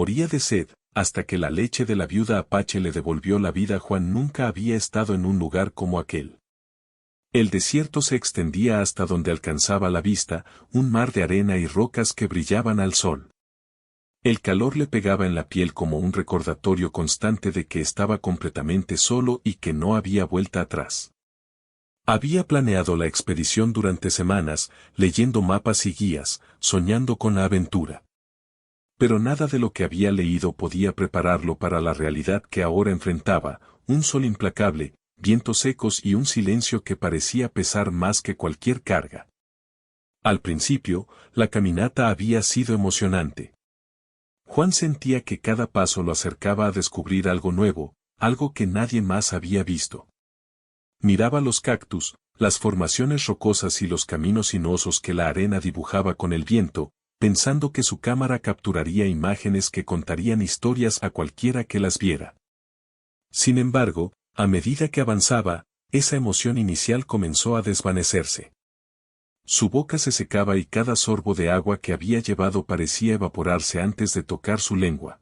Moría de sed, hasta que la leche de la viuda Apache le devolvió la vida. Juan nunca había estado en un lugar como aquel. El desierto se extendía hasta donde alcanzaba la vista, un mar de arena y rocas que brillaban al sol. El calor le pegaba en la piel como un recordatorio constante de que estaba completamente solo y que no había vuelta atrás. Había planeado la expedición durante semanas, leyendo mapas y guías, soñando con la aventura. Pero nada de lo que había leído podía prepararlo para la realidad que ahora enfrentaba, un sol implacable, vientos secos y un silencio que parecía pesar más que cualquier carga. Al principio, la caminata había sido emocionante. Juan sentía que cada paso lo acercaba a descubrir algo nuevo, algo que nadie más había visto. Miraba los cactus, las formaciones rocosas y los caminos sinuosos que la arena dibujaba con el viento, pensando que su cámara capturaría imágenes que contarían historias a cualquiera que las viera. Sin embargo, a medida que avanzaba, esa emoción inicial comenzó a desvanecerse. Su boca se secaba y cada sorbo de agua que había llevado parecía evaporarse antes de tocar su lengua.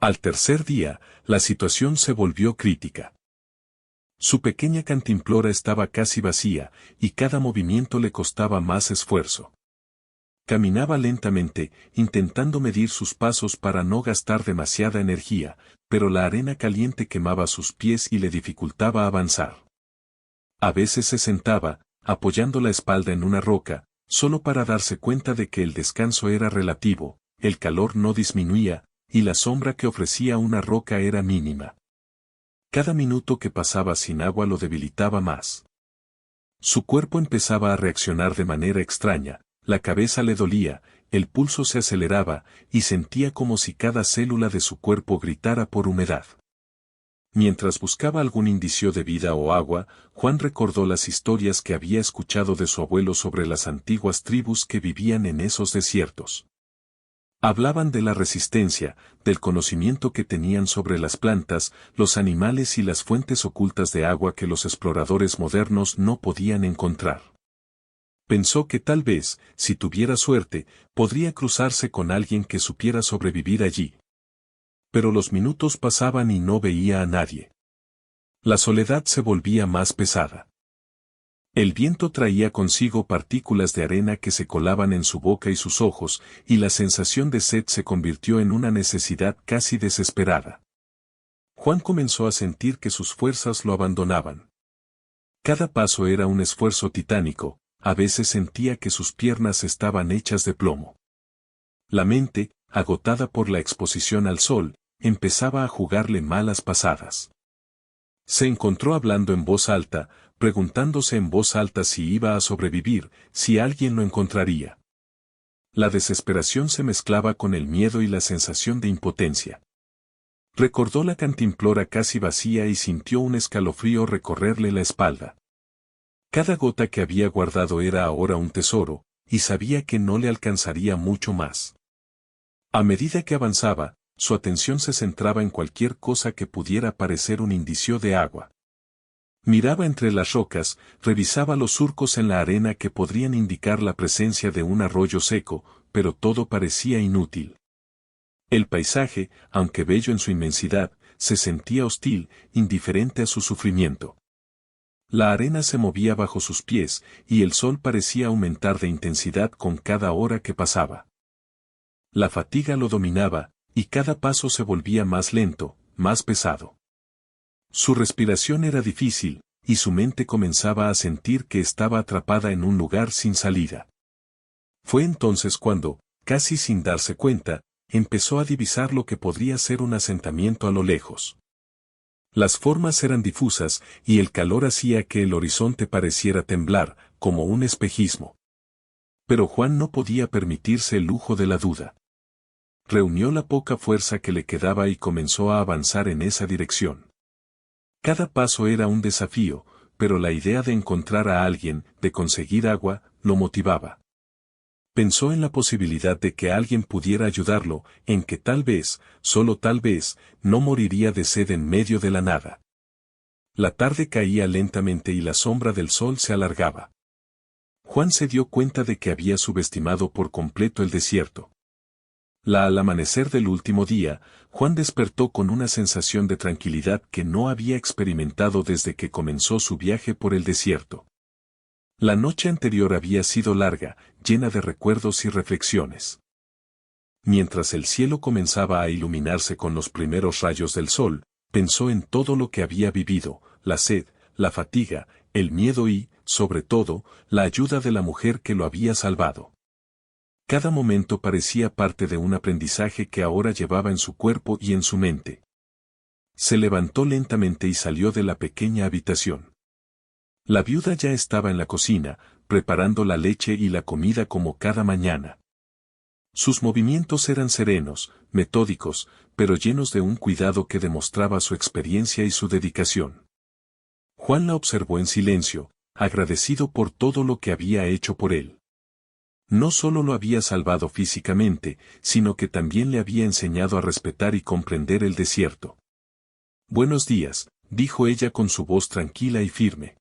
Al tercer día, la situación se volvió crítica. Su pequeña cantimplora estaba casi vacía, y cada movimiento le costaba más esfuerzo. Caminaba lentamente, intentando medir sus pasos para no gastar demasiada energía, pero la arena caliente quemaba sus pies y le dificultaba avanzar. A veces se sentaba, apoyando la espalda en una roca, solo para darse cuenta de que el descanso era relativo, el calor no disminuía, y la sombra que ofrecía una roca era mínima. Cada minuto que pasaba sin agua lo debilitaba más. Su cuerpo empezaba a reaccionar de manera extraña, la cabeza le dolía, el pulso se aceleraba, y sentía como si cada célula de su cuerpo gritara por humedad. Mientras buscaba algún indicio de vida o agua, Juan recordó las historias que había escuchado de su abuelo sobre las antiguas tribus que vivían en esos desiertos. Hablaban de la resistencia, del conocimiento que tenían sobre las plantas, los animales y las fuentes ocultas de agua que los exploradores modernos no podían encontrar. Pensó que tal vez, si tuviera suerte, podría cruzarse con alguien que supiera sobrevivir allí. Pero los minutos pasaban y no veía a nadie. La soledad se volvía más pesada. El viento traía consigo partículas de arena que se colaban en su boca y sus ojos, y la sensación de sed se convirtió en una necesidad casi desesperada. Juan comenzó a sentir que sus fuerzas lo abandonaban. Cada paso era un esfuerzo titánico, a veces sentía que sus piernas estaban hechas de plomo. La mente, agotada por la exposición al sol, empezaba a jugarle malas pasadas. Se encontró hablando en voz alta, preguntándose en voz alta si iba a sobrevivir, si alguien lo encontraría. La desesperación se mezclaba con el miedo y la sensación de impotencia. Recordó la cantimplora casi vacía y sintió un escalofrío recorrerle la espalda. Cada gota que había guardado era ahora un tesoro, y sabía que no le alcanzaría mucho más. A medida que avanzaba, su atención se centraba en cualquier cosa que pudiera parecer un indicio de agua. Miraba entre las rocas, revisaba los surcos en la arena que podrían indicar la presencia de un arroyo seco, pero todo parecía inútil. El paisaje, aunque bello en su inmensidad, se sentía hostil, indiferente a su sufrimiento. La arena se movía bajo sus pies, y el sol parecía aumentar de intensidad con cada hora que pasaba. La fatiga lo dominaba, y cada paso se volvía más lento, más pesado. Su respiración era difícil, y su mente comenzaba a sentir que estaba atrapada en un lugar sin salida. Fue entonces cuando, casi sin darse cuenta, empezó a divisar lo que podría ser un asentamiento a lo lejos. Las formas eran difusas, y el calor hacía que el horizonte pareciera temblar, como un espejismo. Pero Juan no podía permitirse el lujo de la duda. Reunió la poca fuerza que le quedaba y comenzó a avanzar en esa dirección. Cada paso era un desafío, pero la idea de encontrar a alguien, de conseguir agua, lo motivaba. Pensó en la posibilidad de que alguien pudiera ayudarlo, en que tal vez, solo tal vez, no moriría de sed en medio de la nada. La tarde caía lentamente y la sombra del sol se alargaba. Juan se dio cuenta de que había subestimado por completo el desierto. Al amanecer del último día, Juan despertó con una sensación de tranquilidad que no había experimentado desde que comenzó su viaje por el desierto. La noche anterior había sido larga, llena de recuerdos y reflexiones. Mientras el cielo comenzaba a iluminarse con los primeros rayos del sol, pensó en todo lo que había vivido, la sed, la fatiga, el miedo y, sobre todo, la ayuda de la mujer que lo había salvado. Cada momento parecía parte de un aprendizaje que ahora llevaba en su cuerpo y en su mente. Se levantó lentamente y salió de la pequeña habitación. La viuda ya estaba en la cocina, preparando la leche y la comida como cada mañana. Sus movimientos eran serenos, metódicos, pero llenos de un cuidado que demostraba su experiencia y su dedicación. Juan la observó en silencio, agradecido por todo lo que había hecho por él. No solo lo había salvado físicamente, sino que también le había enseñado a respetar y comprender el desierto. «Buenos días», dijo ella con su voz tranquila y firme.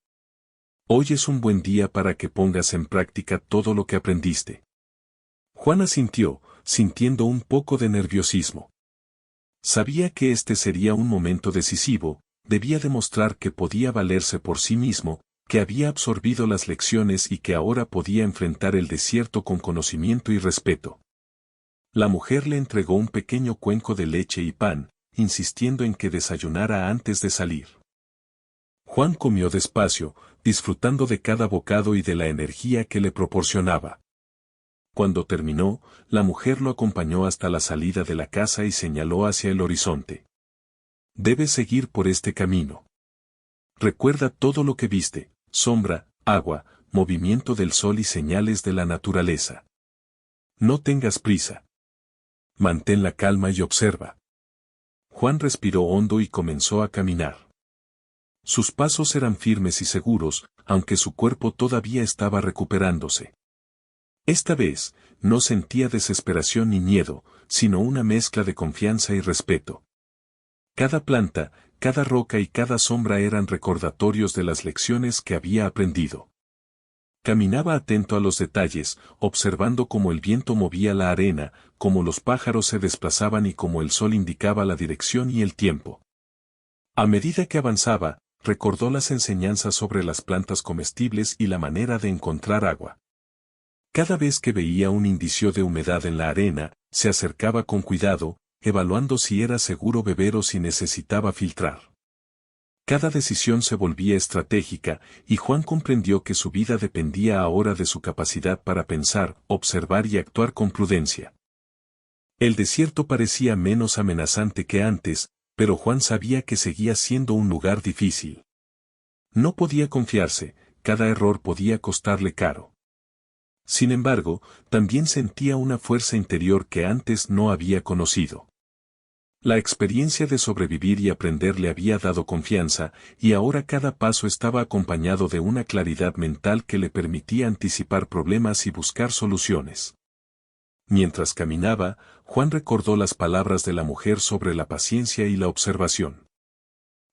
«Hoy es un buen día para que pongas en práctica todo lo que aprendiste». Juan asintió, sintiendo un poco de nerviosismo. Sabía que este sería un momento decisivo, debía demostrar que podía valerse por sí mismo, que había absorbido las lecciones y que ahora podía enfrentar el desierto con conocimiento y respeto. La mujer le entregó un pequeño cuenco de leche y pan, insistiendo en que desayunara antes de salir. Juan comió despacio, disfrutando de cada bocado y de la energía que le proporcionaba. Cuando terminó, la mujer lo acompañó hasta la salida de la casa y señaló hacia el horizonte. «Debes seguir por este camino. Recuerda todo lo que viste, sombra, agua, movimiento del sol y señales de la naturaleza. No tengas prisa. Mantén la calma y observa». Juan respiró hondo y comenzó a caminar. Sus pasos eran firmes y seguros, aunque su cuerpo todavía estaba recuperándose. Esta vez, no sentía desesperación ni miedo, sino una mezcla de confianza y respeto. Cada planta, cada roca y cada sombra eran recordatorios de las lecciones que había aprendido. Caminaba atento a los detalles, observando cómo el viento movía la arena, cómo los pájaros se desplazaban y cómo el sol indicaba la dirección y el tiempo. A medida que avanzaba, recordó las enseñanzas sobre las plantas comestibles y la manera de encontrar agua. Cada vez que veía un indicio de humedad en la arena, se acercaba con cuidado, evaluando si era seguro beber o si necesitaba filtrar. Cada decisión se volvía estratégica, y Juan comprendió que su vida dependía ahora de su capacidad para pensar, observar y actuar con prudencia. El desierto parecía menos amenazante que antes, pero Juan sabía que seguía siendo un lugar difícil. No podía confiarse, cada error podía costarle caro. Sin embargo, también sentía una fuerza interior que antes no había conocido. La experiencia de sobrevivir y aprender le había dado confianza, y ahora cada paso estaba acompañado de una claridad mental que le permitía anticipar problemas y buscar soluciones. Mientras caminaba, Juan recordó las palabras de la mujer sobre la paciencia y la observación.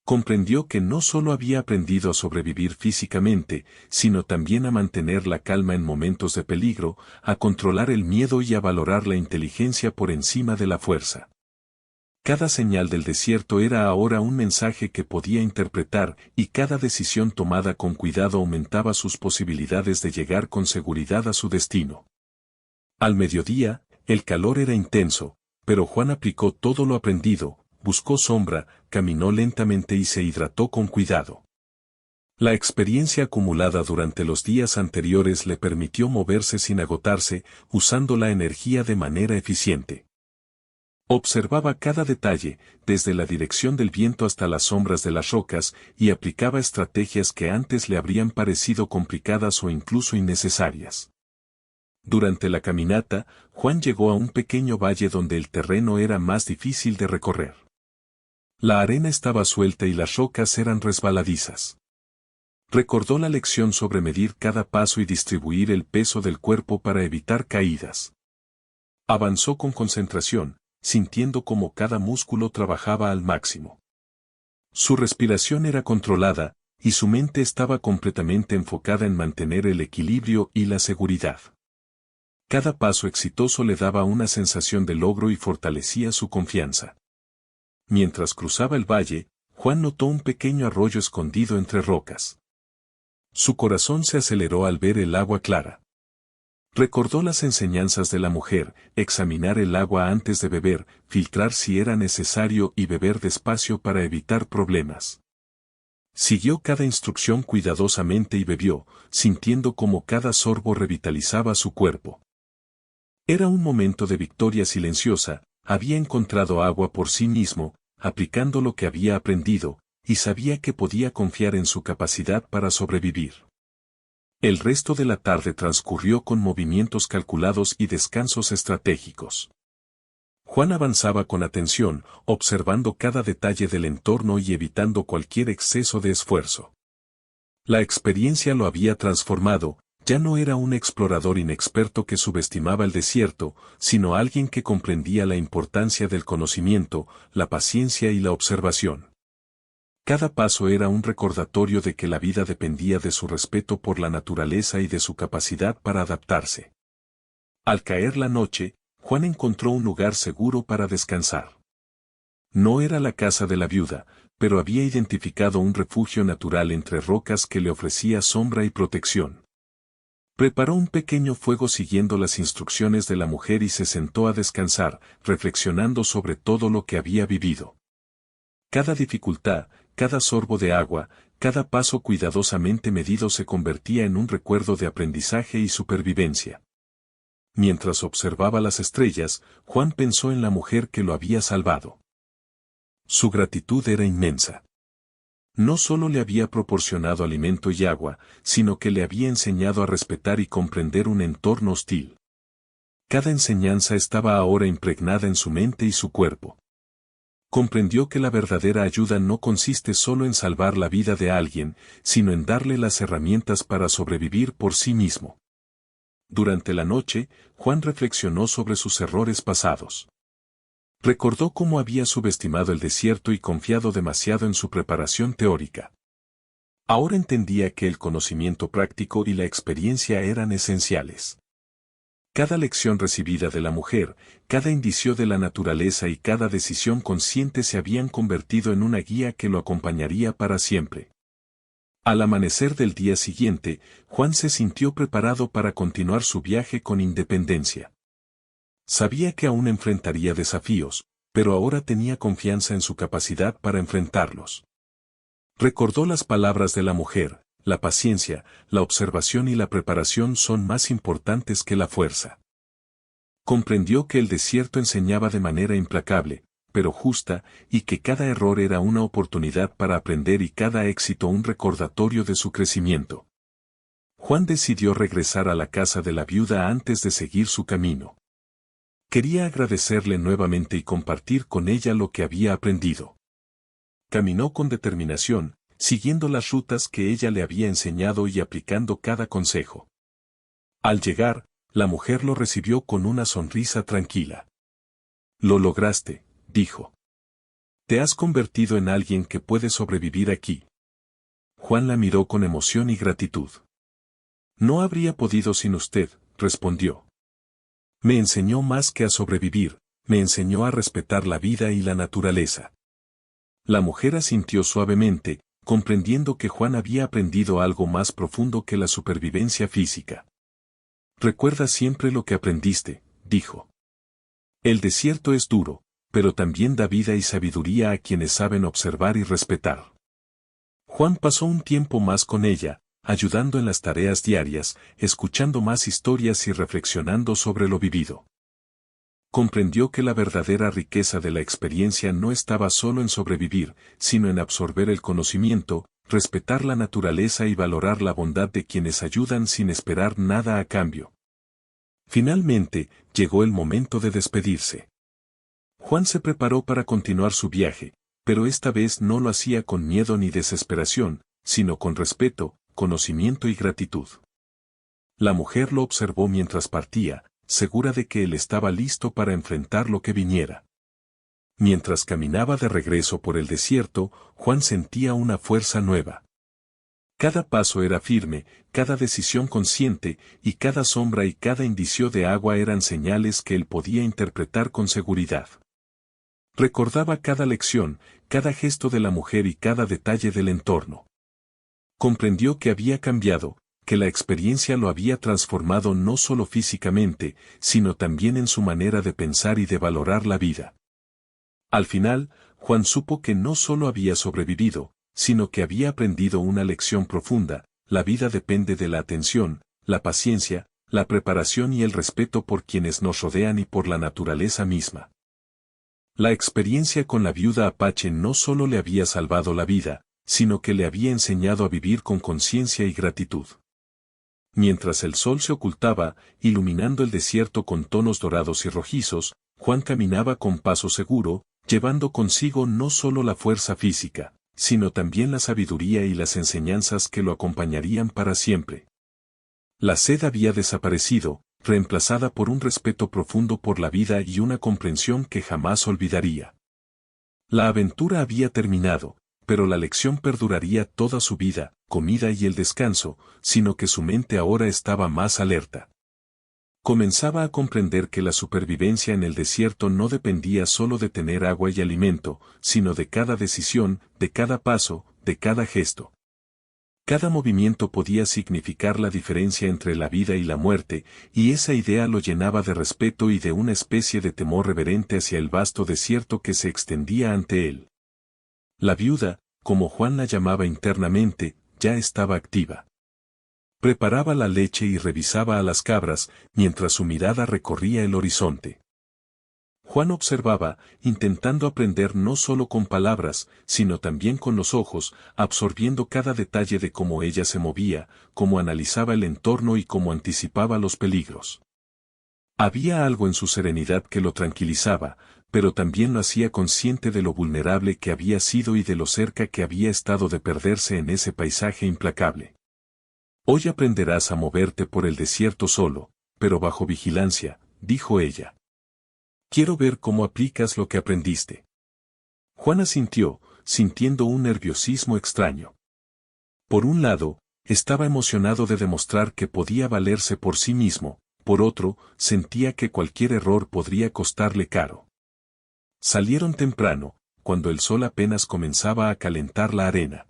Comprendió que no solo había aprendido a sobrevivir físicamente, sino también a mantener la calma en momentos de peligro, a controlar el miedo y a valorar la inteligencia por encima de la fuerza. Cada señal del desierto era ahora un mensaje que podía interpretar, y cada decisión tomada con cuidado aumentaba sus posibilidades de llegar con seguridad a su destino. Al mediodía, el calor era intenso, pero Juan aplicó todo lo aprendido. Buscó sombra, caminó lentamente y se hidrató con cuidado. La experiencia acumulada durante los días anteriores le permitió moverse sin agotarse, usando la energía de manera eficiente. Observaba cada detalle, desde la dirección del viento hasta las sombras de las rocas, y aplicaba estrategias que antes le habrían parecido complicadas o incluso innecesarias. Durante la caminata, Juan llegó a un pequeño valle donde el terreno era más difícil de recorrer. La arena estaba suelta y las rocas eran resbaladizas. Recordó la lección sobre medir cada paso y distribuir el peso del cuerpo para evitar caídas. Avanzó con concentración, sintiendo cómo cada músculo trabajaba al máximo. Su respiración era controlada, y su mente estaba completamente enfocada en mantener el equilibrio y la seguridad. Cada paso exitoso le daba una sensación de logro y fortalecía su confianza. Mientras cruzaba el valle, Juan notó un pequeño arroyo escondido entre rocas. Su corazón se aceleró al ver el agua clara. Recordó las enseñanzas de la mujer: examinar el agua antes de beber, filtrar si era necesario y beber despacio para evitar problemas. Siguió cada instrucción cuidadosamente y bebió, sintiendo cómo cada sorbo revitalizaba su cuerpo. Era un momento de victoria silenciosa. Había encontrado agua por sí mismo, aplicando lo que había aprendido, y sabía que podía confiar en su capacidad para sobrevivir. El resto de la tarde transcurrió con movimientos calculados y descansos estratégicos. Juan avanzaba con atención, observando cada detalle del entorno y evitando cualquier exceso de esfuerzo. La experiencia lo había transformado. Ya no era un explorador inexperto que subestimaba el desierto, sino alguien que comprendía la importancia del conocimiento, la paciencia y la observación. Cada paso era un recordatorio de que la vida dependía de su respeto por la naturaleza y de su capacidad para adaptarse. Al caer la noche, Juan encontró un lugar seguro para descansar. No era la casa de la viuda, pero había identificado un refugio natural entre rocas que le ofrecía sombra y protección. Preparó un pequeño fuego siguiendo las instrucciones de la mujer y se sentó a descansar, reflexionando sobre todo lo que había vivido. Cada dificultad, cada sorbo de agua, cada paso cuidadosamente medido se convertía en un recuerdo de aprendizaje y supervivencia. Mientras observaba las estrellas, Juan pensó en la mujer que lo había salvado. Su gratitud era inmensa. No solo le había proporcionado alimento y agua, sino que le había enseñado a respetar y comprender un entorno hostil. Cada enseñanza estaba ahora impregnada en su mente y su cuerpo. Comprendió que la verdadera ayuda no consiste solo en salvar la vida de alguien, sino en darle las herramientas para sobrevivir por sí mismo. Durante la noche, Juan reflexionó sobre sus errores pasados. Recordó cómo había subestimado el desierto y confiado demasiado en su preparación teórica. Ahora entendía que el conocimiento práctico y la experiencia eran esenciales. Cada lección recibida de la mujer, cada indicio de la naturaleza y cada decisión consciente se habían convertido en una guía que lo acompañaría para siempre. Al amanecer del día siguiente, Juan se sintió preparado para continuar su viaje con independencia. Sabía que aún enfrentaría desafíos, pero ahora tenía confianza en su capacidad para enfrentarlos. Recordó las palabras de la mujer: la paciencia, la observación y la preparación son más importantes que la fuerza. Comprendió que el desierto enseñaba de manera implacable, pero justa, y que cada error era una oportunidad para aprender y cada éxito un recordatorio de su crecimiento. Juan decidió regresar a la casa de la viuda antes de seguir su camino. Quería agradecerle nuevamente y compartir con ella lo que había aprendido. Caminó con determinación, siguiendo las rutas que ella le había enseñado y aplicando cada consejo. Al llegar, la mujer lo recibió con una sonrisa tranquila. «Lo lograste», dijo. «Te has convertido en alguien que puede sobrevivir aquí». Juan la miró con emoción y gratitud. «No habría podido sin usted», respondió. «Me enseñó más que a sobrevivir, me enseñó a respetar la vida y la naturaleza». La mujer asintió suavemente, comprendiendo que Juan había aprendido algo más profundo que la supervivencia física. «Recuerda siempre lo que aprendiste», dijo. «El desierto es duro, pero también da vida y sabiduría a quienes saben observar y respetar». Juan pasó un tiempo más con ella, ayudando en las tareas diarias, escuchando más historias y reflexionando sobre lo vivido. Comprendió que la verdadera riqueza de la experiencia no estaba solo en sobrevivir, sino en absorber el conocimiento, respetar la naturaleza y valorar la bondad de quienes ayudan sin esperar nada a cambio. Finalmente, llegó el momento de despedirse. Juan se preparó para continuar su viaje, pero esta vez no lo hacía con miedo ni desesperación, sino con respeto, conocimiento y gratitud. La mujer lo observó mientras partía, segura de que él estaba listo para enfrentar lo que viniera. Mientras caminaba de regreso por el desierto, Juan sentía una fuerza nueva. Cada paso era firme, cada decisión consciente, y cada sombra y cada indicio de agua eran señales que él podía interpretar con seguridad. Recordaba cada lección, cada gesto de la mujer y cada detalle del entorno. Comprendió que había cambiado, que la experiencia lo había transformado no solo físicamente, sino también en su manera de pensar y de valorar la vida. Al final, Juan supo que no solo había sobrevivido, sino que había aprendido una lección profunda: la vida depende de la atención, la paciencia, la preparación y el respeto por quienes nos rodean y por la naturaleza misma. La experiencia con la viuda apache no solo le había salvado la vida, sino que le había enseñado a vivir con conciencia y gratitud. Mientras el sol se ocultaba, iluminando el desierto con tonos dorados y rojizos, Juan caminaba con paso seguro, llevando consigo no solo la fuerza física, sino también la sabiduría y las enseñanzas que lo acompañarían para siempre. La sed había desaparecido, reemplazada por un respeto profundo por la vida y una comprensión que jamás olvidaría. La aventura había terminado, pero la lección perduraría toda su vida, comida y el descanso, sino que su mente ahora estaba más alerta. Comenzaba a comprender que la supervivencia en el desierto no dependía solo de tener agua y alimento, sino de cada decisión, de cada paso, de cada gesto. Cada movimiento podía significar la diferencia entre la vida y la muerte, y esa idea lo llenaba de respeto y de una especie de temor reverente hacia el vasto desierto que se extendía ante él. La viuda, como Juan la llamaba internamente, ya estaba activa. Preparaba la leche y revisaba a las cabras, mientras su mirada recorría el horizonte. Juan observaba, intentando aprender no solo con palabras, sino también con los ojos, absorbiendo cada detalle de cómo ella se movía, cómo analizaba el entorno y cómo anticipaba los peligros. Había algo en su serenidad que lo tranquilizaba, pero también lo hacía consciente de lo vulnerable que había sido y de lo cerca que había estado de perderse en ese paisaje implacable. Hoy aprenderás a moverte por el desierto solo, pero bajo vigilancia, dijo ella. Quiero ver cómo aplicas lo que aprendiste. Juan asintió, sintiendo un nerviosismo extraño. Por un lado, estaba emocionado de demostrar que podía valerse por sí mismo, por otro, sentía que cualquier error podría costarle caro. Salieron temprano, cuando el sol apenas comenzaba a calentar la arena.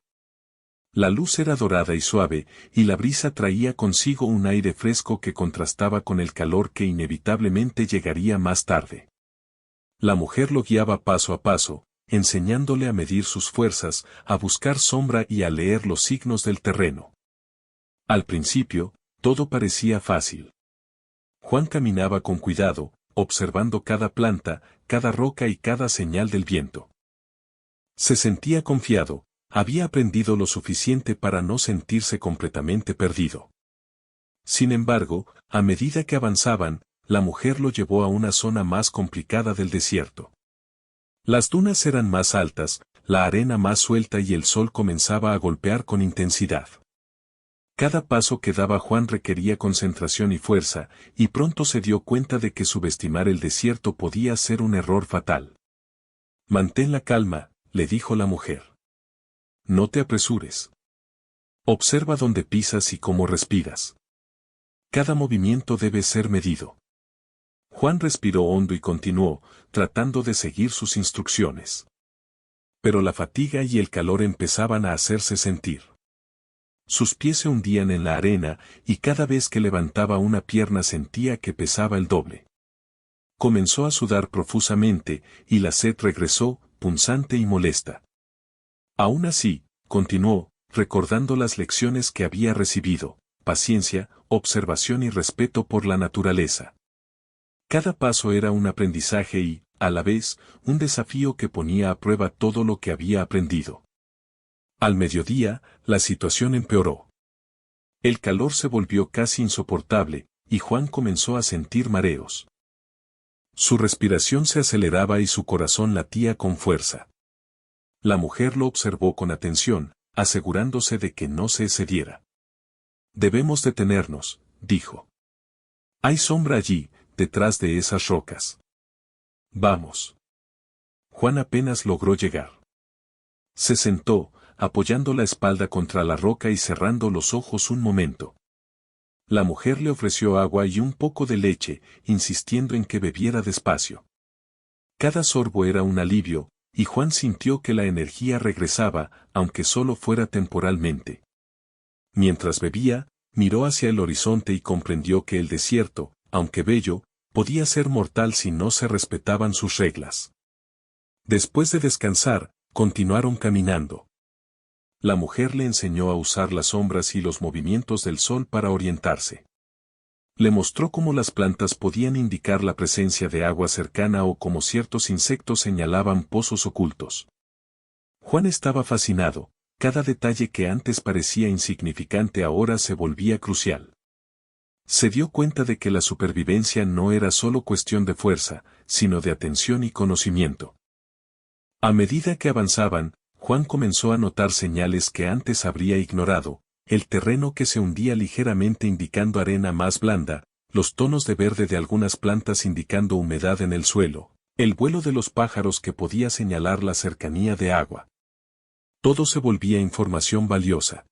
La luz era dorada y suave, y la brisa traía consigo un aire fresco que contrastaba con el calor que inevitablemente llegaría más tarde. La mujer lo guiaba paso a paso, enseñándole a medir sus fuerzas, a buscar sombra y a leer los signos del terreno. Al principio, todo parecía fácil. Juan caminaba con cuidado, observando cada planta, cada roca y cada señal del viento. Se sentía confiado, había aprendido lo suficiente para no sentirse completamente perdido. Sin embargo, a medida que avanzaban, la mujer lo llevó a una zona más complicada del desierto. Las dunas eran más altas, la arena más suelta y el sol comenzaba a golpear con intensidad. Cada paso que daba Juan requería concentración y fuerza, y pronto se dio cuenta de que subestimar el desierto podía ser un error fatal. Mantén la calma, le dijo la mujer. No te apresures. Observa dónde pisas y cómo respiras. Cada movimiento debe ser medido. Juan respiró hondo y continuó, tratando de seguir sus instrucciones. Pero la fatiga y el calor empezaban a hacerse sentir. Sus pies se hundían en la arena, y cada vez que levantaba una pierna sentía que pesaba el doble. Comenzó a sudar profusamente, y la sed regresó, punzante y molesta. Aún así, continuó, recordando las lecciones que había recibido: paciencia, observación y respeto por la naturaleza. Cada paso era un aprendizaje y, a la vez, un desafío que ponía a prueba todo lo que había aprendido. Al mediodía, la situación empeoró. El calor se volvió casi insoportable, y Juan comenzó a sentir mareos. Su respiración se aceleraba y su corazón latía con fuerza. La mujer lo observó con atención, asegurándose de que no se excediera. Debemos detenernos, dijo. Hay sombra allí, detrás de esas rocas. Vamos. Juan apenas logró llegar. Se sentó, apoyando la espalda contra la roca y cerrando los ojos un momento. La mujer le ofreció agua y un poco de leche, insistiendo en que bebiera despacio. Cada sorbo era un alivio, y Juan sintió que la energía regresaba, aunque solo fuera temporalmente. Mientras bebía, miró hacia el horizonte y comprendió que el desierto, aunque bello, podía ser mortal si no se respetaban sus reglas. Después de descansar, continuaron caminando. La mujer le enseñó a usar las sombras y los movimientos del sol para orientarse. Le mostró cómo las plantas podían indicar la presencia de agua cercana o cómo ciertos insectos señalaban pozos ocultos. Juan estaba fascinado, cada detalle que antes parecía insignificante ahora se volvía crucial. Se dio cuenta de que la supervivencia no era solo cuestión de fuerza, sino de atención y conocimiento. A medida que avanzaban, Juan comenzó a notar señales que antes habría ignorado, el terreno que se hundía ligeramente indicando arena más blanda, los tonos de verde de algunas plantas indicando humedad en el suelo, el vuelo de los pájaros que podía señalar la cercanía de agua. Todo se volvía información valiosa.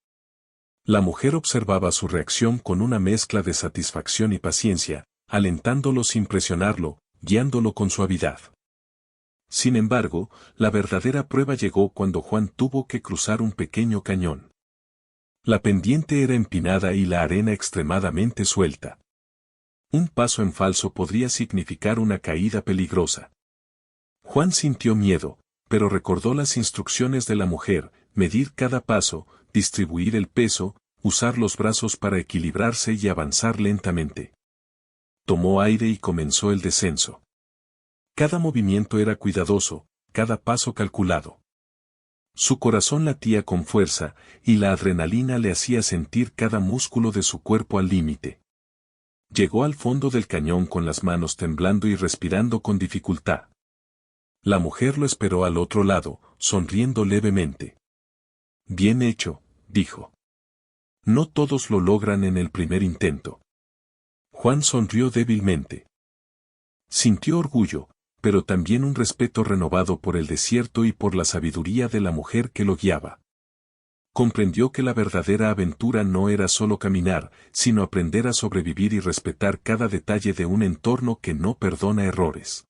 La mujer observaba su reacción con una mezcla de satisfacción y paciencia, alentándolo sin presionarlo, guiándolo con suavidad. Sin embargo, la verdadera prueba llegó cuando Juan tuvo que cruzar un pequeño cañón. La pendiente era empinada y la arena extremadamente suelta. Un paso en falso podría significar una caída peligrosa. Juan sintió miedo, pero recordó las instrucciones de la mujer, medir cada paso, distribuir el peso, usar los brazos para equilibrarse y avanzar lentamente. Tomó aire y comenzó el descenso. Cada movimiento era cuidadoso, cada paso calculado. Su corazón latía con fuerza, y la adrenalina le hacía sentir cada músculo de su cuerpo al límite. Llegó al fondo del cañón con las manos temblando y respirando con dificultad. La mujer lo esperó al otro lado, sonriendo levemente. Bien hecho, dijo. No todos lo logran en el primer intento. Juan sonrió débilmente. Sintió orgullo, pero también un respeto renovado por el desierto y por la sabiduría de la mujer que lo guiaba. Comprendió que la verdadera aventura no era solo caminar, sino aprender a sobrevivir y respetar cada detalle de un entorno que no perdona errores.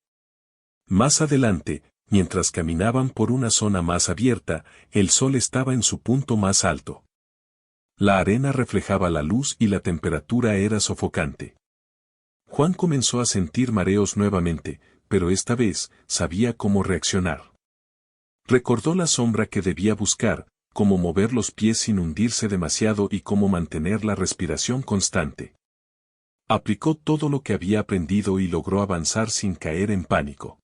Más adelante, mientras caminaban por una zona más abierta, el sol estaba en su punto más alto. La arena reflejaba la luz y la temperatura era sofocante. Juan comenzó a sentir mareos nuevamente, pero esta vez sabía cómo reaccionar. Recordó la sombra que debía buscar, cómo mover los pies sin hundirse demasiado y cómo mantener la respiración constante. Aplicó todo lo que había aprendido y logró avanzar sin caer en pánico.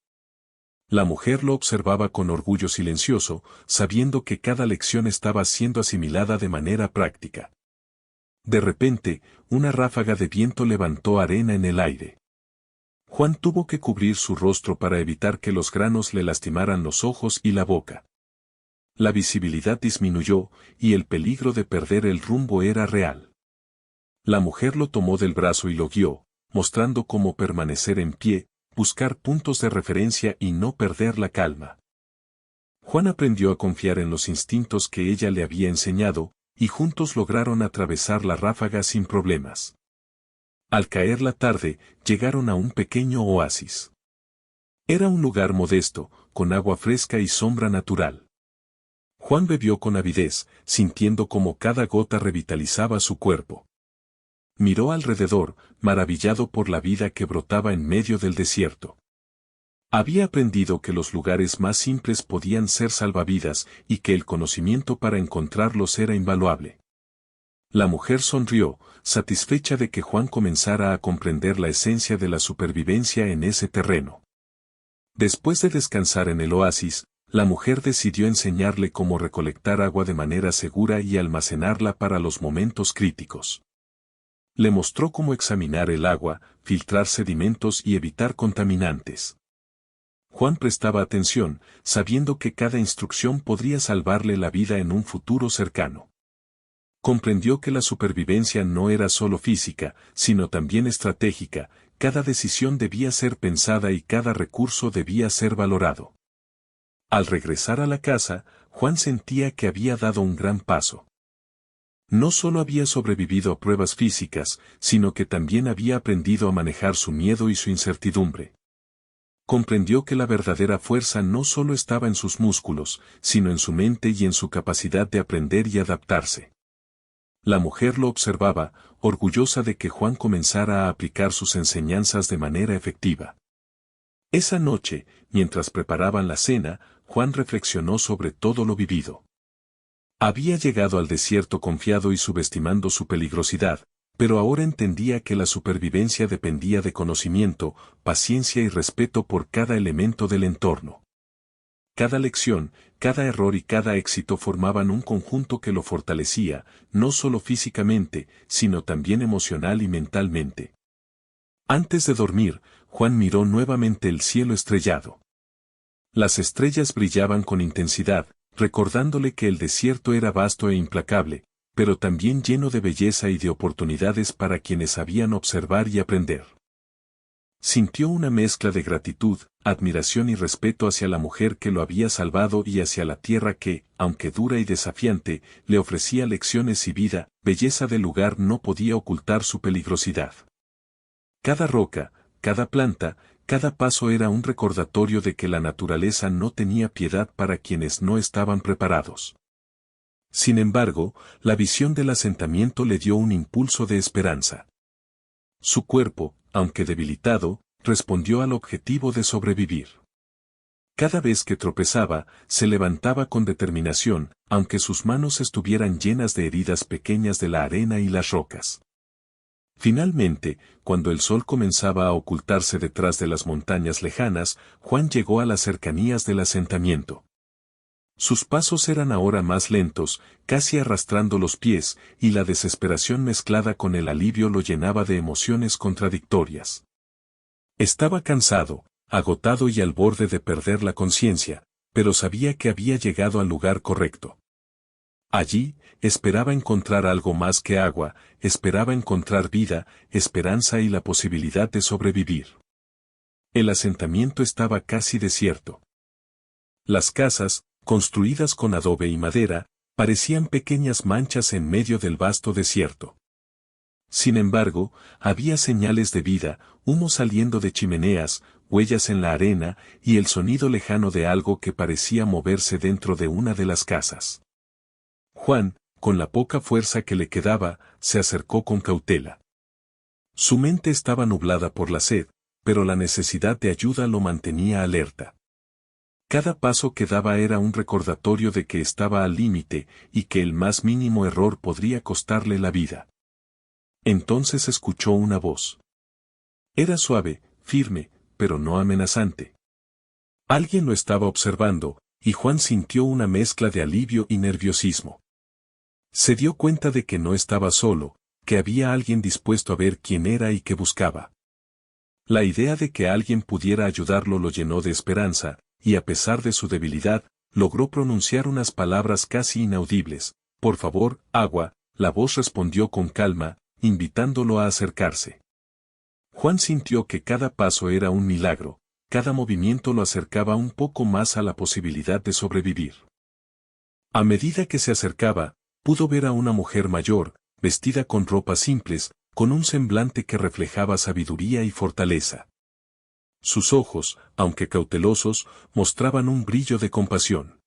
La mujer lo observaba con orgullo silencioso, sabiendo que cada lección estaba siendo asimilada de manera práctica. De repente, una ráfaga de viento levantó arena en el aire. Juan tuvo que cubrir su rostro para evitar que los granos le lastimaran los ojos y la boca. La visibilidad disminuyó, y el peligro de perder el rumbo era real. La mujer lo tomó del brazo y lo guió, mostrando cómo permanecer en pie, buscar puntos de referencia y no perder la calma. Juan aprendió a confiar en los instintos que ella le había enseñado, y juntos lograron atravesar la ráfaga sin problemas. Al caer la tarde, llegaron a un pequeño oasis. Era un lugar modesto, con agua fresca y sombra natural. Juan bebió con avidez, sintiendo cómo cada gota revitalizaba su cuerpo. Miró alrededor, maravillado por la vida que brotaba en medio del desierto. Había aprendido que los lugares más simples podían ser salvavidas y que el conocimiento para encontrarlos era invaluable. La mujer sonrió, satisfecha de que Juan comenzara a comprender la esencia de la supervivencia en ese terreno. Después de descansar en el oasis, la mujer decidió enseñarle cómo recolectar agua de manera segura y almacenarla para los momentos críticos. Le mostró cómo examinar el agua, filtrar sedimentos y evitar contaminantes. Juan prestaba atención, sabiendo que cada instrucción podría salvarle la vida en un futuro cercano. Comprendió que la supervivencia no era solo física, sino también estratégica, cada decisión debía ser pensada y cada recurso debía ser valorado. Al regresar a la casa, Juan sentía que había dado un gran paso. No solo había sobrevivido a pruebas físicas, sino que también había aprendido a manejar su miedo y su incertidumbre. Comprendió que la verdadera fuerza no solo estaba en sus músculos, sino en su mente y en su capacidad de aprender y adaptarse. La mujer lo observaba, orgullosa de que Juan comenzara a aplicar sus enseñanzas de manera efectiva. Esa noche, mientras preparaban la cena, Juan reflexionó sobre todo lo vivido. Había llegado al desierto confiado y subestimando su peligrosidad, pero ahora entendía que la supervivencia dependía de conocimiento, paciencia y respeto por cada elemento del entorno. Cada lección, cada error y cada éxito formaban un conjunto que lo fortalecía, no solo físicamente, sino también emocional y mentalmente. Antes de dormir, Juan miró nuevamente el cielo estrellado. Las estrellas brillaban con intensidad, recordándole que el desierto era vasto e implacable, pero también lleno de belleza y de oportunidades para quienes sabían observar y aprender. Sintió una mezcla de gratitud, admiración y respeto hacia la mujer que lo había salvado y hacia la tierra que, aunque dura y desafiante, le ofrecía lecciones y vida. Belleza del lugar no podía ocultar su peligrosidad. Cada roca, cada planta, cada paso era un recordatorio de que la naturaleza no tenía piedad para quienes no estaban preparados. Sin embargo, la visión del asentamiento le dio un impulso de esperanza. Su cuerpo, aunque debilitado, respondió al objetivo de sobrevivir. Cada vez que tropezaba, se levantaba con determinación, aunque sus manos estuvieran llenas de heridas pequeñas de la arena y las rocas. Finalmente, cuando el sol comenzaba a ocultarse detrás de las montañas lejanas, Juan llegó a las cercanías del asentamiento. Sus pasos eran ahora más lentos, casi arrastrando los pies, y la desesperación mezclada con el alivio lo llenaba de emociones contradictorias. Estaba cansado, agotado y al borde de perder la conciencia, pero sabía que había llegado al lugar correcto. Allí, esperaba encontrar algo más que agua, esperaba encontrar vida, esperanza y la posibilidad de sobrevivir. El asentamiento estaba casi desierto. Las casas, construidas con adobe y madera, parecían pequeñas manchas en medio del vasto desierto. Sin embargo, había señales de vida, humo saliendo de chimeneas, huellas en la arena y el sonido lejano de algo que parecía moverse dentro de una de las casas. Juan, con la poca fuerza que le quedaba, se acercó con cautela. Su mente estaba nublada por la sed, pero la necesidad de ayuda lo mantenía alerta. Cada paso que daba era un recordatorio de que estaba al límite y que el más mínimo error podría costarle la vida. Entonces escuchó una voz. Era suave, firme, pero no amenazante. Alguien lo estaba observando, y Juan sintió una mezcla de alivio y nerviosismo. Se dio cuenta de que no estaba solo, que había alguien dispuesto a ver quién era y qué buscaba. La idea de que alguien pudiera ayudarlo lo llenó de esperanza, y a pesar de su debilidad, logró pronunciar unas palabras casi inaudibles. Por favor, agua, la voz respondió con calma, invitándolo a acercarse. Juan sintió que cada paso era un milagro, cada movimiento lo acercaba un poco más a la posibilidad de sobrevivir. A medida que se acercaba, pudo ver a una mujer mayor, vestida con ropas simples, con un semblante que reflejaba sabiduría y fortaleza. Sus ojos, aunque cautelosos, mostraban un brillo de compasión.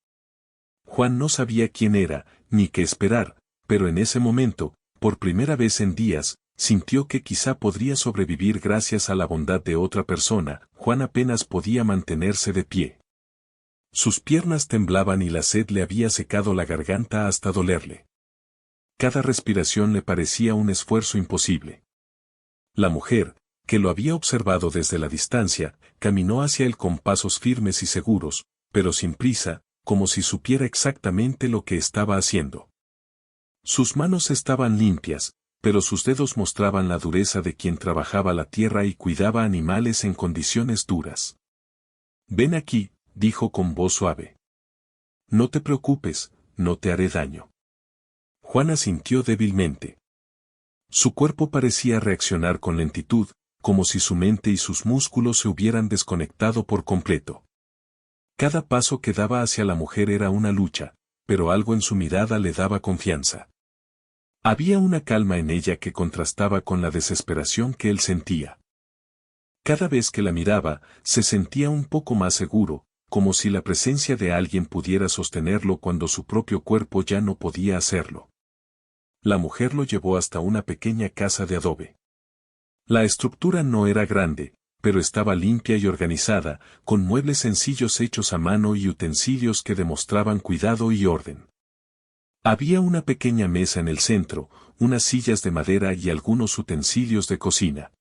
Juan no sabía quién era, ni qué esperar, pero en ese momento, por primera vez en días, sintió que quizá podría sobrevivir gracias a la bondad de otra persona. Juan apenas podía mantenerse de pie. Sus piernas temblaban y la sed le había secado la garganta hasta dolerle. Cada respiración le parecía un esfuerzo imposible. La mujer, que lo había observado desde la distancia, caminó hacia él con pasos firmes y seguros, pero sin prisa, como si supiera exactamente lo que estaba haciendo. Sus manos estaban limpias, pero sus dedos mostraban la dureza de quien trabajaba la tierra y cuidaba animales en condiciones duras. «Ven aquí», dijo con voz suave. «No te preocupes, no te haré daño». Juan asintió débilmente. Su cuerpo parecía reaccionar con lentitud, como si su mente y sus músculos se hubieran desconectado por completo. Cada paso que daba hacia la mujer era una lucha, pero algo en su mirada le daba confianza. Había una calma en ella que contrastaba con la desesperación que él sentía. Cada vez que la miraba, se sentía un poco más seguro, como si la presencia de alguien pudiera sostenerlo cuando su propio cuerpo ya no podía hacerlo. La mujer lo llevó hasta una pequeña casa de adobe. La estructura no era grande, pero estaba limpia y organizada, con muebles sencillos hechos a mano y utensilios que demostraban cuidado y orden. Había una pequeña mesa en el centro, unas sillas de madera y algunos utensilios de cocina.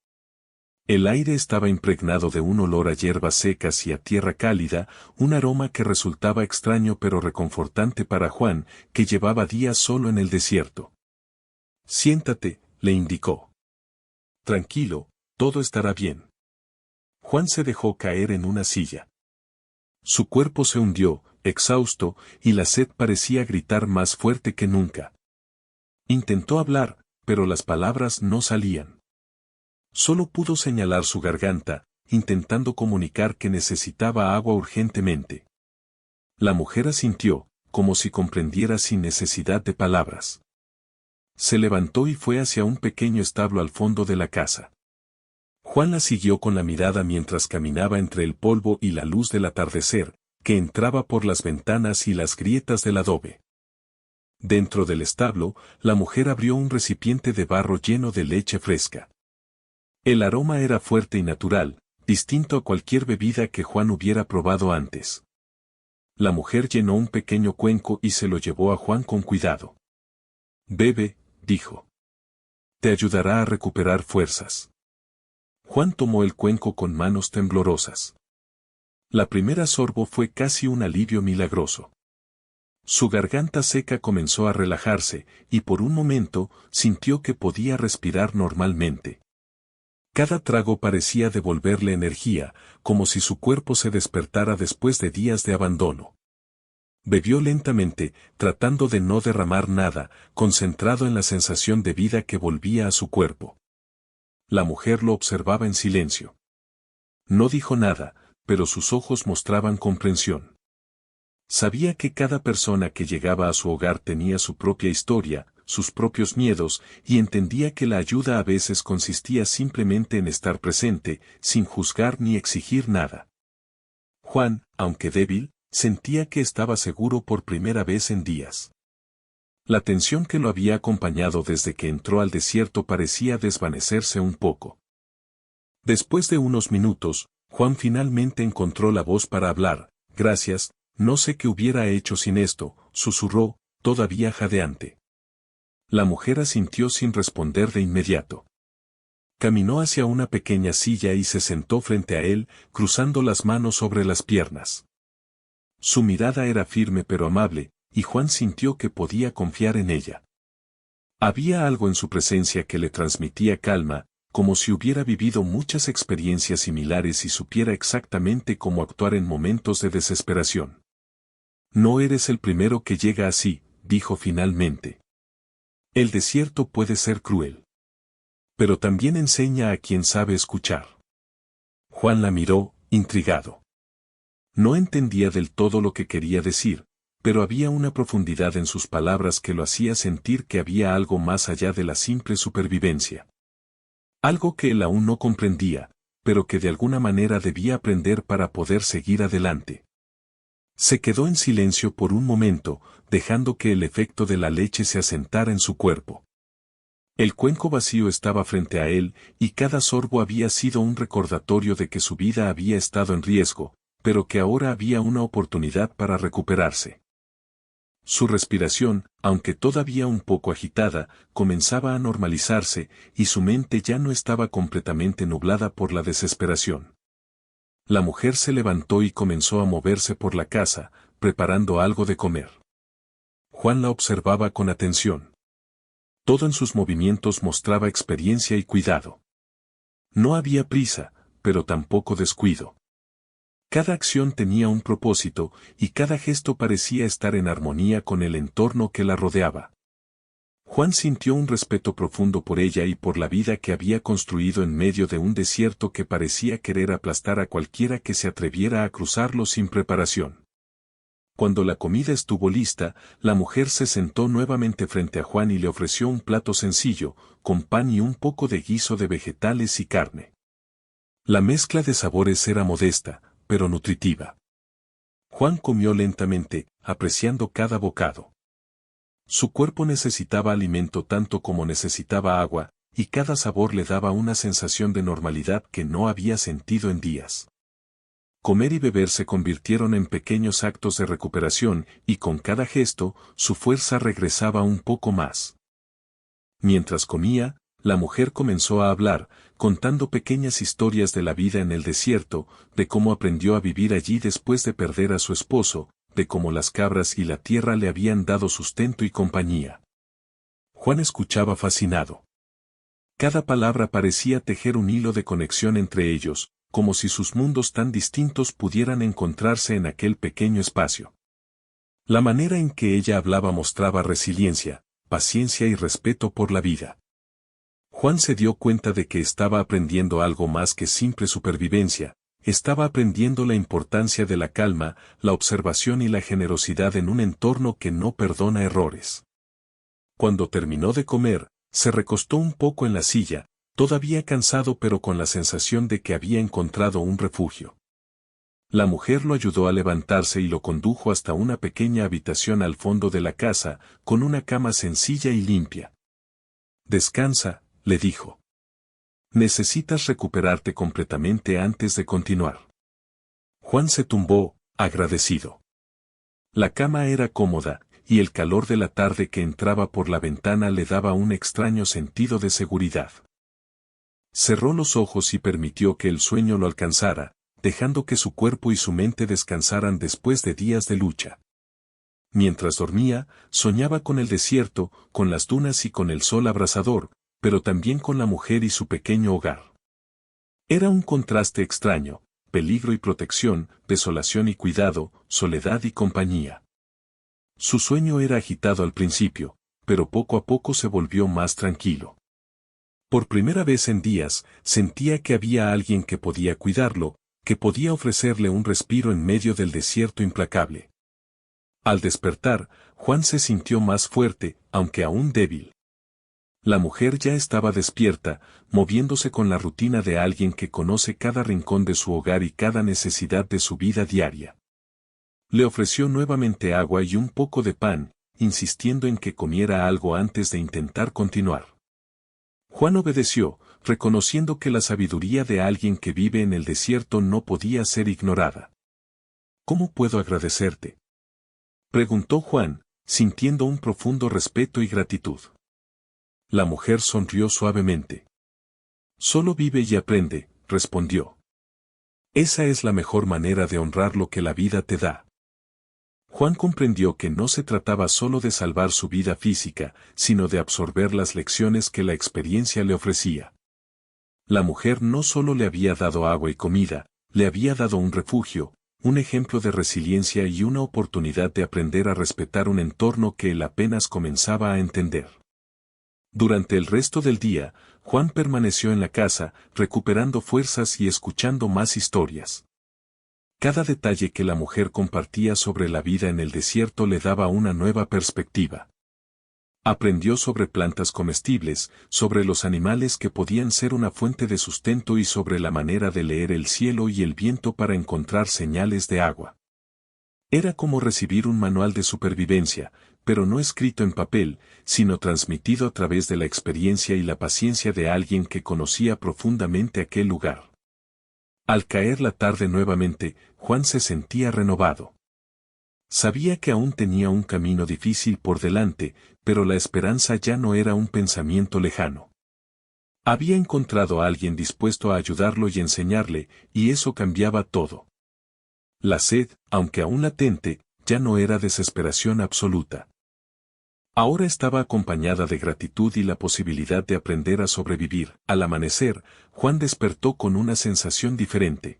El aire estaba impregnado de un olor a hierbas secas y a tierra cálida, un aroma que resultaba extraño pero reconfortante para Juan, que llevaba días solo en el desierto. «Siéntate», le indicó. «Tranquilo, todo estará bien». Juan se dejó caer en una silla. Su cuerpo se hundió, exhausto, y la sed parecía gritar más fuerte que nunca. Intentó hablar, pero las palabras no salían. Solo pudo señalar su garganta, intentando comunicar que necesitaba agua urgentemente. La mujer asintió, como si comprendiera sin necesidad de palabras. Se levantó y fue hacia un pequeño establo al fondo de la casa. Juan la siguió con la mirada mientras caminaba entre el polvo y la luz del atardecer, que entraba por las ventanas y las grietas del adobe. Dentro del establo, la mujer abrió un recipiente de barro lleno de leche fresca. El aroma era fuerte y natural, distinto a cualquier bebida que Juan hubiera probado antes. La mujer llenó un pequeño cuenco y se lo llevó a Juan con cuidado. «Bebe», dijo. «Te ayudará a recuperar fuerzas». Juan tomó el cuenco con manos temblorosas. La primera sorbo fue casi un alivio milagroso. Su garganta seca comenzó a relajarse, y por un momento, sintió que podía respirar normalmente. Cada trago parecía devolverle energía, como si su cuerpo se despertara después de días de abandono. Bebió lentamente, tratando de no derramar nada, concentrado en la sensación de vida que volvía a su cuerpo. La mujer lo observaba en silencio. No dijo nada, pero sus ojos mostraban comprensión. Sabía que cada persona que llegaba a su hogar tenía su propia historia, sus propios miedos, y entendía que la ayuda a veces consistía simplemente en estar presente, sin juzgar ni exigir nada. Juan, aunque débil, sentía que estaba seguro por primera vez en días. La tensión que lo había acompañado desde que entró al desierto parecía desvanecerse un poco. Después de unos minutos, Juan finalmente encontró la voz para hablar. «Gracias, no sé qué hubiera hecho sin esto», susurró, todavía jadeante. La mujer asintió sin responder de inmediato. Caminó hacia una pequeña silla y se sentó frente a él, cruzando las manos sobre las piernas. Su mirada era firme pero amable, y Juan sintió que podía confiar en ella. Había algo en su presencia que le transmitía calma, como si hubiera vivido muchas experiencias similares y supiera exactamente cómo actuar en momentos de desesperación. «No eres el primero que llega así», dijo finalmente. «El desierto puede ser cruel. Pero también enseña a quien sabe escuchar». Juan la miró, intrigado. No entendía del todo lo que quería decir, pero había una profundidad en sus palabras que lo hacía sentir que había algo más allá de la simple supervivencia. Algo que él aún no comprendía, pero que de alguna manera debía aprender para poder seguir adelante. Se quedó en silencio por un momento, dejando que el efecto de la leche se asentara en su cuerpo. El cuenco vacío estaba frente a él, y cada sorbo había sido un recordatorio de que su vida había estado en riesgo, pero que ahora había una oportunidad para recuperarse. Su respiración, aunque todavía un poco agitada, comenzaba a normalizarse, y su mente ya no estaba completamente nublada por la desesperación. La mujer se levantó y comenzó a moverse por la casa, preparando algo de comer. Juan la observaba con atención. Todo en sus movimientos mostraba experiencia y cuidado. No había prisa, pero tampoco descuido. Cada acción tenía un propósito, y cada gesto parecía estar en armonía con el entorno que la rodeaba. Juan sintió un respeto profundo por ella y por la vida que había construido en medio de un desierto que parecía querer aplastar a cualquiera que se atreviera a cruzarlo sin preparación. Cuando la comida estuvo lista, la mujer se sentó nuevamente frente a Juan y le ofreció un plato sencillo, con pan y un poco de guiso de vegetales y carne. La mezcla de sabores era modesta, pero nutritiva. Juan comió lentamente, apreciando cada bocado. Su cuerpo necesitaba alimento tanto como necesitaba agua, y cada sabor le daba una sensación de normalidad que no había sentido en días. Comer y beber se convirtieron en pequeños actos de recuperación, y con cada gesto, su fuerza regresaba un poco más. Mientras comía, la mujer comenzó a hablar, contando pequeñas historias de la vida en el desierto, de cómo aprendió a vivir allí después de perder a su esposo, de cómo las cabras y la tierra le habían dado sustento y compañía. Juan escuchaba fascinado. Cada palabra parecía tejer un hilo de conexión entre ellos, como si sus mundos tan distintos pudieran encontrarse en aquel pequeño espacio. La manera en que ella hablaba mostraba resiliencia, paciencia y respeto por la vida. Juan se dio cuenta de que estaba aprendiendo algo más que simple supervivencia, estaba aprendiendo la importancia de la calma, la observación y la generosidad en un entorno que no perdona errores. Cuando terminó de comer, se recostó un poco en la silla, todavía cansado pero con la sensación de que había encontrado un refugio. La mujer lo ayudó a levantarse y lo condujo hasta una pequeña habitación al fondo de la casa, con una cama sencilla y limpia. «Descansa», le dijo. «Necesitas recuperarte completamente antes de continuar». Juan se tumbó, agradecido. La cama era cómoda, y el calor de la tarde que entraba por la ventana le daba un extraño sentido de seguridad. Cerró los ojos y permitió que el sueño lo alcanzara, dejando que su cuerpo y su mente descansaran después de días de lucha. Mientras dormía, soñaba con el desierto, con las dunas y con el sol abrasador, pero también con la mujer y su pequeño hogar. Era un contraste extraño, peligro y protección, desolación y cuidado, soledad y compañía. Su sueño era agitado al principio, pero poco a poco se volvió más tranquilo. Por primera vez en días, sentía que había alguien que podía cuidarlo, que podía ofrecerle un respiro en medio del desierto implacable. Al despertar, Juan se sintió más fuerte, aunque aún débil. La mujer ya estaba despierta, moviéndose con la rutina de alguien que conoce cada rincón de su hogar y cada necesidad de su vida diaria. Le ofreció nuevamente agua y un poco de pan, insistiendo en que comiera algo antes de intentar continuar. Juan obedeció, reconociendo que la sabiduría de alguien que vive en el desierto no podía ser ignorada. «¿Cómo puedo agradecerte?», preguntó Juan, sintiendo un profundo respeto y gratitud. La mujer sonrió suavemente. «Solo vive y aprende», respondió. «Esa es la mejor manera de honrar lo que la vida te da». Juan comprendió que no se trataba solo de salvar su vida física, sino de absorber las lecciones que la experiencia le ofrecía. La mujer no solo le había dado agua y comida, le había dado un refugio, un ejemplo de resiliencia y una oportunidad de aprender a respetar un entorno que él apenas comenzaba a entender. Durante el resto del día, Juan permaneció en la casa, recuperando fuerzas y escuchando más historias. Cada detalle que la mujer compartía sobre la vida en el desierto le daba una nueva perspectiva. Aprendió sobre plantas comestibles, sobre los animales que podían ser una fuente de sustento y sobre la manera de leer el cielo y el viento para encontrar señales de agua. Era como recibir un manual de supervivencia, pero no escrito en papel, sino transmitido a través de la experiencia y la paciencia de alguien que conocía profundamente aquel lugar. Al caer la tarde nuevamente, Juan se sentía renovado. Sabía que aún tenía un camino difícil por delante, pero la esperanza ya no era un pensamiento lejano. Había encontrado a alguien dispuesto a ayudarlo y enseñarle, y eso cambiaba todo. La sed, aunque aún latente, ya no era desesperación absoluta. Ahora estaba acompañada de gratitud y la posibilidad de aprender a sobrevivir. Al amanecer, Juan despertó con una sensación diferente.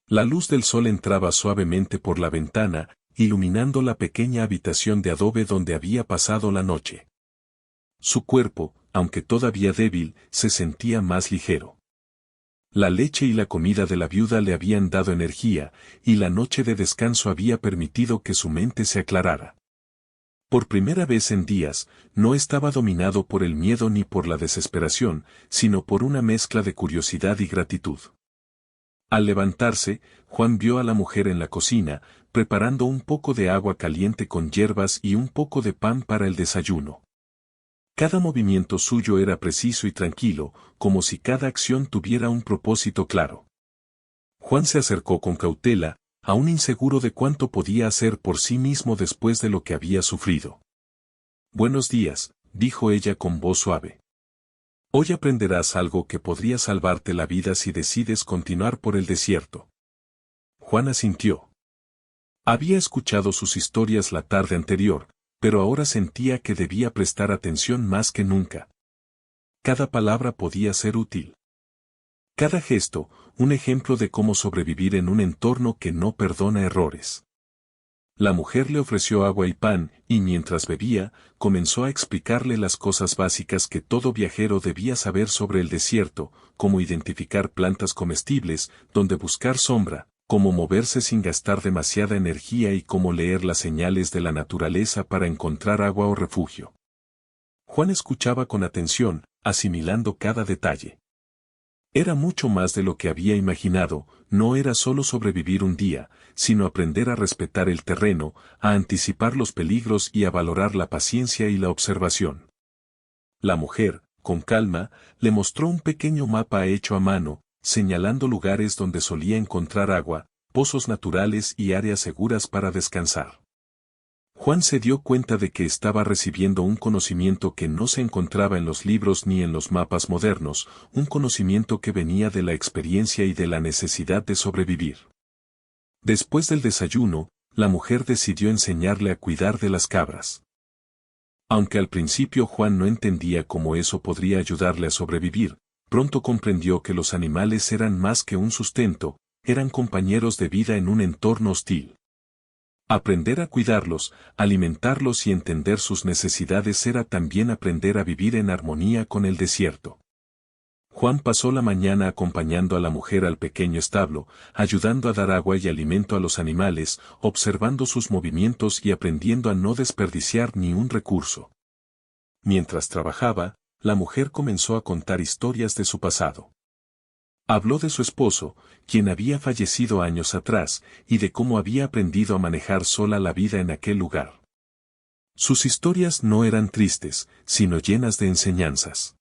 La luz del sol entraba suavemente por la ventana, iluminando la pequeña habitación de adobe donde había pasado la noche. Su cuerpo, aunque todavía débil, se sentía más ligero. La leche y la comida de la viuda le habían dado energía, y la noche de descanso había permitido que su mente se aclarara. Por primera vez en días, no estaba dominado por el miedo ni por la desesperación, sino por una mezcla de curiosidad y gratitud. Al levantarse, Juan vio a la mujer en la cocina, preparando un poco de agua caliente con hierbas y un poco de pan para el desayuno. Cada movimiento suyo era preciso y tranquilo, como si cada acción tuviera un propósito claro. Juan se acercó con cautela, aún inseguro de cuánto podía hacer por sí mismo después de lo que había sufrido. «Buenos días», dijo ella con voz suave. «Hoy aprenderás algo que podría salvarte la vida si decides continuar por el desierto». Juan asintió. Había escuchado sus historias la tarde anterior, pero ahora sentía que debía prestar atención más que nunca. Cada palabra podía ser útil. Cada gesto, un ejemplo de cómo sobrevivir en un entorno que no perdona errores. La mujer le ofreció agua y pan, y mientras bebía, comenzó a explicarle las cosas básicas que todo viajero debía saber sobre el desierto, cómo identificar plantas comestibles, dónde buscar sombra, cómo moverse sin gastar demasiada energía y cómo leer las señales de la naturaleza para encontrar agua o refugio. Juan escuchaba con atención, asimilando cada detalle. Era mucho más de lo que había imaginado, no era solo sobrevivir un día, sino aprender a respetar el terreno, a anticipar los peligros y a valorar la paciencia y la observación. La mujer, con calma, le mostró un pequeño mapa hecho a mano, señalando lugares donde solía encontrar agua, pozos naturales y áreas seguras para descansar. Juan se dio cuenta de que estaba recibiendo un conocimiento que no se encontraba en los libros ni en los mapas modernos, un conocimiento que venía de la experiencia y de la necesidad de sobrevivir. Después del desayuno, la mujer decidió enseñarle a cuidar de las cabras. Aunque al principio Juan no entendía cómo eso podría ayudarle a sobrevivir, pronto comprendió que los animales eran más que un sustento, eran compañeros de vida en un entorno hostil. Aprender a cuidarlos, alimentarlos y entender sus necesidades era también aprender a vivir en armonía con el desierto. Juan pasó la mañana acompañando a la mujer al pequeño establo, ayudando a dar agua y alimento a los animales, observando sus movimientos y aprendiendo a no desperdiciar ni un recurso. Mientras trabajaba, la mujer comenzó a contar historias de su pasado. Habló de su esposo, quien había fallecido años atrás, y de cómo había aprendido a manejar sola la vida en aquel lugar. Sus historias no eran tristes, sino llenas de enseñanzas.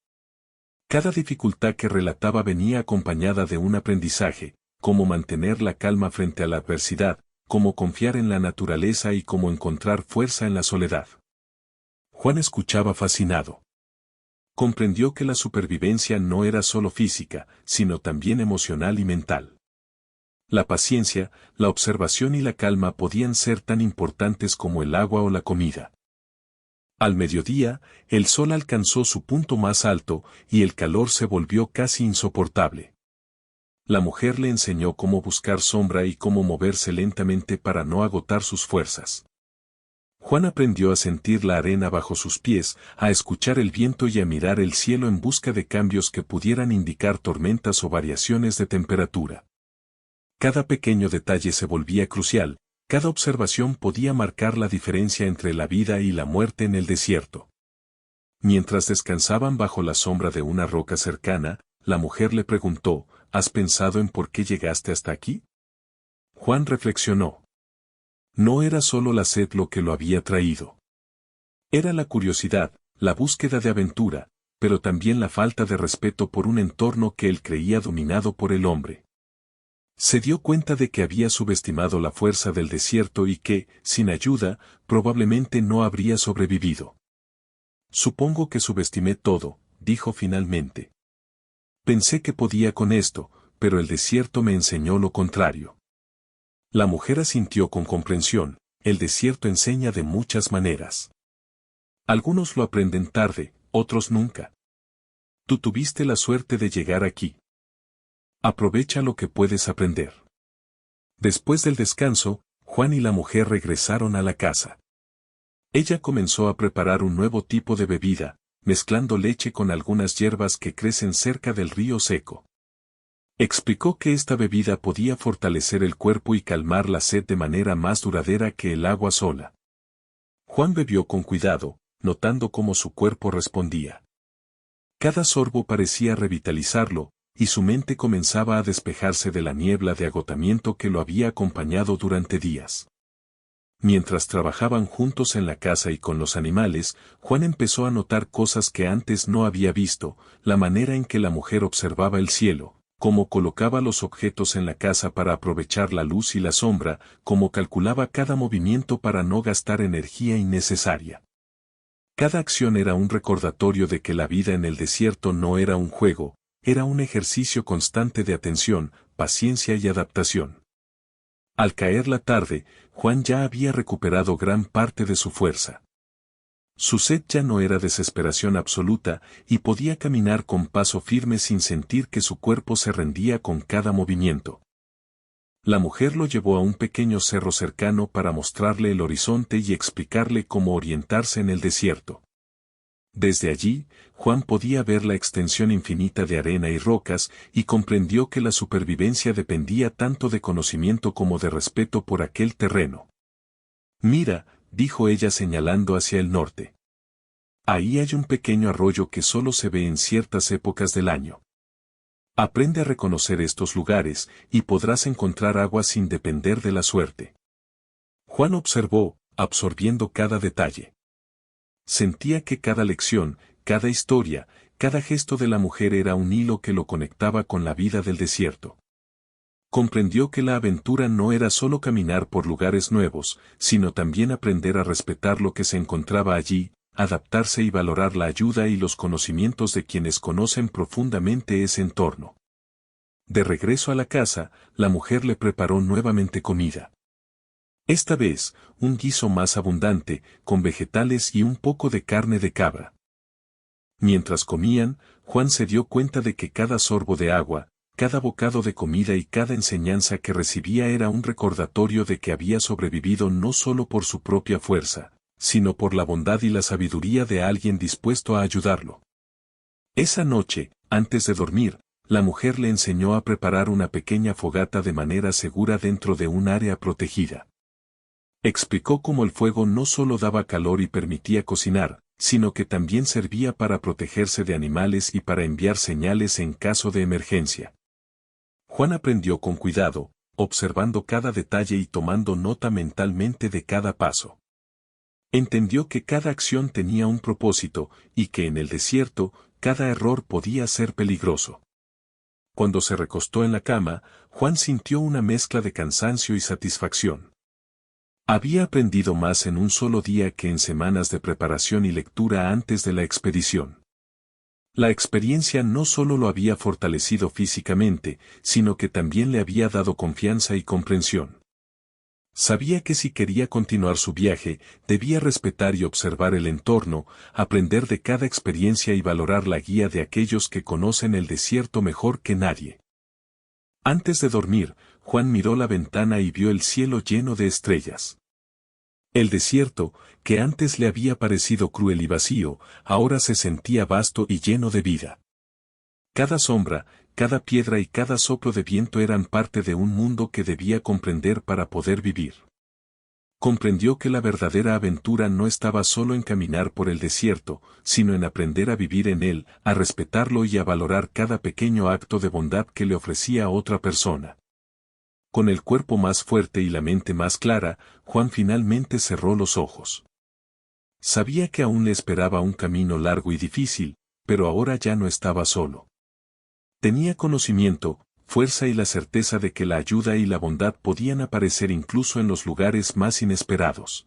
Cada dificultad que relataba venía acompañada de un aprendizaje, cómo mantener la calma frente a la adversidad, cómo confiar en la naturaleza y cómo encontrar fuerza en la soledad. Juan escuchaba fascinado. Comprendió que la supervivencia no era solo física, sino también emocional y mental. La paciencia, la observación y la calma podían ser tan importantes como el agua o la comida. Al mediodía, el sol alcanzó su punto más alto y el calor se volvió casi insoportable. La mujer le enseñó cómo buscar sombra y cómo moverse lentamente para no agotar sus fuerzas. Juan aprendió a sentir la arena bajo sus pies, a escuchar el viento y a mirar el cielo en busca de cambios que pudieran indicar tormentas o variaciones de temperatura. Cada pequeño detalle se volvía crucial, cada observación podía marcar la diferencia entre la vida y la muerte en el desierto. Mientras descansaban bajo la sombra de una roca cercana, la mujer le preguntó, ¿has pensado en por qué llegaste hasta aquí? Juan reflexionó. No era solo la sed lo que lo había traído. Era la curiosidad, la búsqueda de aventura, pero también la falta de respeto por un entorno que él creía dominado por el hombre. Se dio cuenta de que había subestimado la fuerza del desierto y que, sin ayuda, probablemente no habría sobrevivido. Supongo que subestimé todo, dijo finalmente. Pensé que podía con esto, pero el desierto me enseñó lo contrario. La mujer asintió con comprensión, el desierto enseña de muchas maneras. Algunos lo aprenden tarde, otros nunca. Tú tuviste la suerte de llegar aquí. Aprovecha lo que puedes aprender. Después del descanso, Juan y la mujer regresaron a la casa. Ella comenzó a preparar un nuevo tipo de bebida, mezclando leche con algunas hierbas que crecen cerca del río seco. Explicó que esta bebida podía fortalecer el cuerpo y calmar la sed de manera más duradera que el agua sola. Juan bebió con cuidado, notando cómo su cuerpo respondía. Cada sorbo parecía revitalizarlo, y su mente comenzaba a despejarse de la niebla de agotamiento que lo había acompañado durante días. Mientras trabajaban juntos en la casa y con los animales, Juan empezó a notar cosas que antes no había visto, la manera en que la mujer observaba el cielo, cómo colocaba los objetos en la casa para aprovechar la luz y la sombra, cómo calculaba cada movimiento para no gastar energía innecesaria. Cada acción era un recordatorio de que la vida en el desierto no era un juego, era un ejercicio constante de atención, paciencia y adaptación. Al caer la tarde, Juan ya había recuperado gran parte de su fuerza. Su sed ya no era desesperación absoluta y podía caminar con paso firme sin sentir que su cuerpo se rendía con cada movimiento. La mujer lo llevó a un pequeño cerro cercano para mostrarle el horizonte y explicarle cómo orientarse en el desierto. Desde allí, Juan podía ver la extensión infinita de arena y rocas y comprendió que la supervivencia dependía tanto de conocimiento como de respeto por aquel terreno. «Mira», dijo ella señalando hacia el norte. «Ahí hay un pequeño arroyo que solo se ve en ciertas épocas del año. Aprende a reconocer estos lugares y podrás encontrar agua sin depender de la suerte». Juan observó, absorbiendo cada detalle. Sentía que cada lección, cada historia, cada gesto de la mujer era un hilo que lo conectaba con la vida del desierto. Comprendió que la aventura no era solo caminar por lugares nuevos, sino también aprender a respetar lo que se encontraba allí, adaptarse y valorar la ayuda y los conocimientos de quienes conocen profundamente ese entorno. De regreso a la casa, la mujer le preparó nuevamente comida. Esta vez, un guiso más abundante, con vegetales y un poco de carne de cabra. Mientras comían, Juan se dio cuenta de que cada sorbo de agua, cada bocado de comida y cada enseñanza que recibía era un recordatorio de que había sobrevivido no solo por su propia fuerza, sino por la bondad y la sabiduría de alguien dispuesto a ayudarlo. Esa noche, antes de dormir, la mujer le enseñó a preparar una pequeña fogata de manera segura dentro de un área protegida. Explicó cómo el fuego no solo daba calor y permitía cocinar, sino que también servía para protegerse de animales y para enviar señales en caso de emergencia. Juan aprendió con cuidado, observando cada detalle y tomando nota mentalmente de cada paso. Entendió que cada acción tenía un propósito, y que en el desierto, cada error podía ser peligroso. Cuando se recostó en la cama, Juan sintió una mezcla de cansancio y satisfacción. Había aprendido más en un solo día que en semanas de preparación y lectura antes de la expedición. La experiencia no solo lo había fortalecido físicamente, sino que también le había dado confianza y comprensión. Sabía que si quería continuar su viaje, debía respetar y observar el entorno, aprender de cada experiencia y valorar la guía de aquellos que conocen el desierto mejor que nadie. Antes de dormir, Juan miró la ventana y vio el cielo lleno de estrellas. El desierto, que antes le había parecido cruel y vacío, ahora se sentía vasto y lleno de vida. Cada sombra, cada piedra y cada soplo de viento eran parte de un mundo que debía comprender para poder vivir. Comprendió que la verdadera aventura no estaba solo en caminar por el desierto, sino en aprender a vivir en él, a respetarlo y a valorar cada pequeño acto de bondad que le ofrecía a otra persona. Con el cuerpo más fuerte y la mente más clara, Juan finalmente cerró los ojos. Sabía que aún le esperaba un camino largo y difícil, pero ahora ya no estaba solo. Tenía conocimiento, fuerza y la certeza de que la ayuda y la bondad podían aparecer incluso en los lugares más inesperados.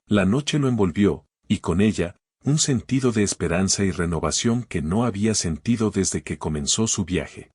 La noche lo envolvió, y con ella, un sentido de esperanza y renovación que no había sentido desde que comenzó su viaje.